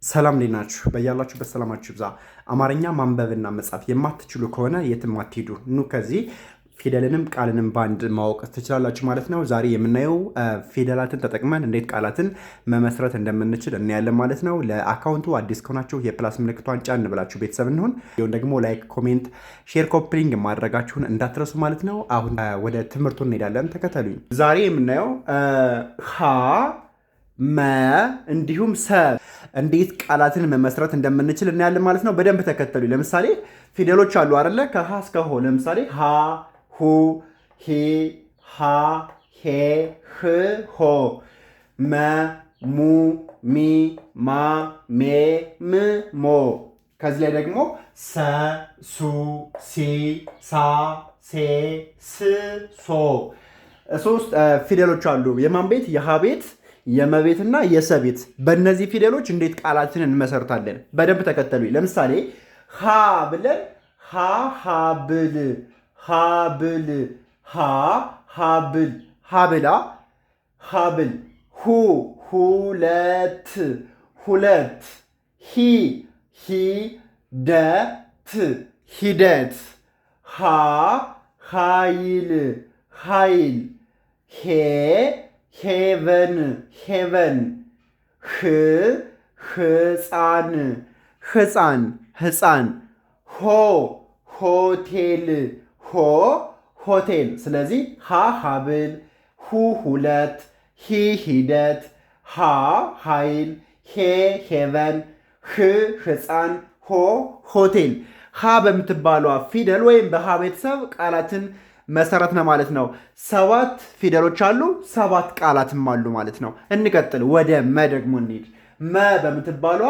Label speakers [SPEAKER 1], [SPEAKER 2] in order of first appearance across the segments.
[SPEAKER 1] ሰላም እንዴት ናችሁ? በያላችሁበት ሰላማችሁ ይብዛ። አማርኛ ማንበብና መጻፍ የማትችሉ ከሆነ የትም አትሄዱ። ኑ ከዚህ ፊደልንም ቃልንም ባንድ ማወቅ ትችላላችሁ ማለት ነው። ዛሬ የምናየው ፊደላትን ተጠቅመን እንዴት ቃላትን መመስረት እንደምንችል እናያለን ማለት ነው። ለአካውንቱ አዲስ ከሆናችሁ የፕላስ ምልክቷን ጫን ብላችሁ ቤተሰብ እንሆን። ይሁን ደግሞ ላይክ፣ ኮሜንት፣ ሼር፣ ኮፕሊንግ ማድረጋችሁን እንዳትረሱ ማለት ነው። አሁን ወደ ትምህርቱ እንሄዳለን። ተከተሉኝ። ዛሬ የምናየው ሀ መ እንዲሁም ሰ እንዴት ቃላትን መመስረት እንደምንችል እናያለን ማለት ነው። በደንብ ተከተሉ። ለምሳሌ ፊደሎች አሉ አይደለ? ከሀ እስከ ሆ። ለምሳሌ ሀ፣ ሁ፣ ሂ፣ ሃ፣ ሄ፣ ህ፣ ሆ፣ መ፣ ሙ፣ ሚ፣ ማ፣ ሜ፣ ም፣ ሞ። ከዚህ ላይ ደግሞ ሰ፣ ሱ፣ ሲ፣ ሳ፣ ሴ፣ ስ፣ ሶ። ሶስት ፊደሎች አሉ። የማን ቤት? የሀ ቤት፣ የመቤትና የሰቤት። በእነዚህ ፊደሎች እንዴት ቃላትን እንመሰርታለን? በደንብ ተከተሉ። ለምሳሌ ሀ ብለን ሀብል፣ ሀብል፣ ሀብል፣ ሀብላ፣ ሀብል። ሁ ሁለት፣ ሁለት። ሂ ሂደት፣ ሂደት። ሃ ኃይል፣ ኃይል። ሄ ሄቨን፣ ሄቨን። ህ ህፃን፣ ህፃን፣ ህፃን። ሆ ሆቴል፣ ሆ ሆቴል። ስለዚህ ሀ ሀብል፣ ሁ ሁለት፣ ሂ ሂደት፣ ሃ ኃይል፣ ሄ ሄቨን፣ ህ ህፃን፣ ሆ ሆቴል። ሀ በምትባሏ ፊደል ወይም በሀ ቤተሰብ ቃላትን መሰረት ነው ማለት ነው። 7 ፊደሎች አሉ፣ 7 ቃላትም አሉ ማለት ነው። እንቀጥል፣ ወደ መ ደግሞ እንሂድ። መ በምትባሏ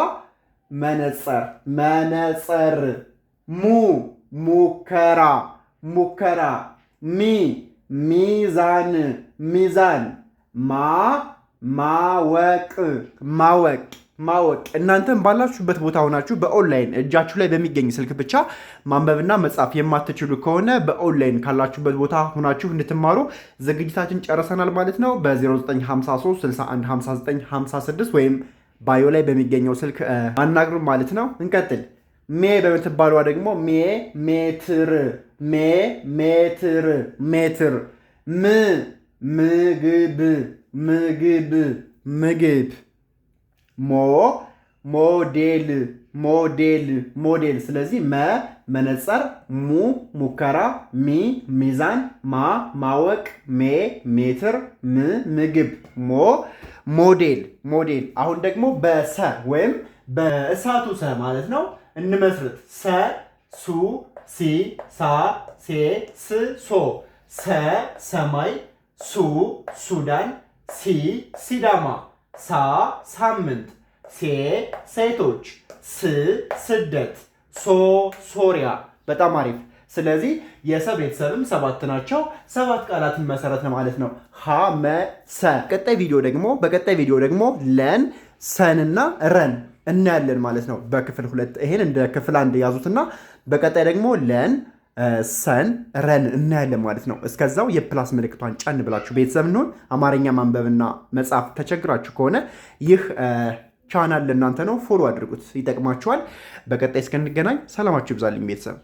[SPEAKER 1] መነጸር፣ መነጸር። ሙ ሙከራ፣ ሙከራ። ሚ ሚዛን፣ ሚዛን። ማ ማወቅ፣ ማወቅ፣ ማወቅ። እናንተም ባላችሁበት ቦታ ሆናችሁ በኦንላይን እጃችሁ ላይ በሚገኝ ስልክ ብቻ ማንበብና መጻፍ የማትችሉ ከሆነ በኦንላይን ካላችሁበት ቦታ ሆናችሁ እንድትማሩ ዝግጅታችን ጨርሰናል ማለት ነው። በ0953615956 ወይም ባዮ ላይ በሚገኘው ስልክ አናግሩ ማለት ነው። እንቀጥል። ሜ በምትባሏ ደግሞ ሜ ሜትር፣ ሜ ሜትር፣ ሜትር። ም ምግብ፣ ምግብ፣ ምግብ። ሞ ሞዴል፣ ሞዴል፣ ሞዴል። ስለዚህ መ መነጸር፣ ሙ ሙከራ፣ ሚ ሚዛን፣ ማ ማወቅ፣ ሜ ሜትር፣ ም ምግብ፣ ሞ ሞዴል፣ ሞዴል። አሁን ደግሞ በሰ ወይም በእሳቱ ሰ ማለት ነው እንመስርት። ሰ ሱ ሲ ሳ ሴ ስ ሶ። ሰ ሰማይ፣ ሱ ሱዳን፣ ሲ ሲዳማ፣ ሳ ሳምንት፣ ሴ ሴቶች፣ ስ ስደት፣ ሶ ሶሪያ። በጣም አሪፍ። ስለዚህ የሰ ቤተሰብም 7 ናቸው። 7 ቃላትን መሰረት ነው ማለት ነው። ሀ መ ሰ። በቀጣይ ቪዲዮ ደግሞ ለን ሰንና ረን እናያለን ማለት ነው በክፍል 2። ይሄን እንደ ክፍል 1 ያዙትና በቀጣይ ደግሞ ለን ሰን ረን እናያለን ማለት ነው። እስከዛው የፕላስ ምልክቷን ጫን ብላችሁ ቤተሰብ እንሆን። አማርኛ ማንበብና መጻፍ ተቸግራችሁ ከሆነ ይህ ቻናል ለእናንተ ነው። ፎሎ አድርጉት፣ ይጠቅማችኋል። በቀጣይ እስከንገናኝ ሰላማችሁ ይብዛልኝ ቤተሰብ።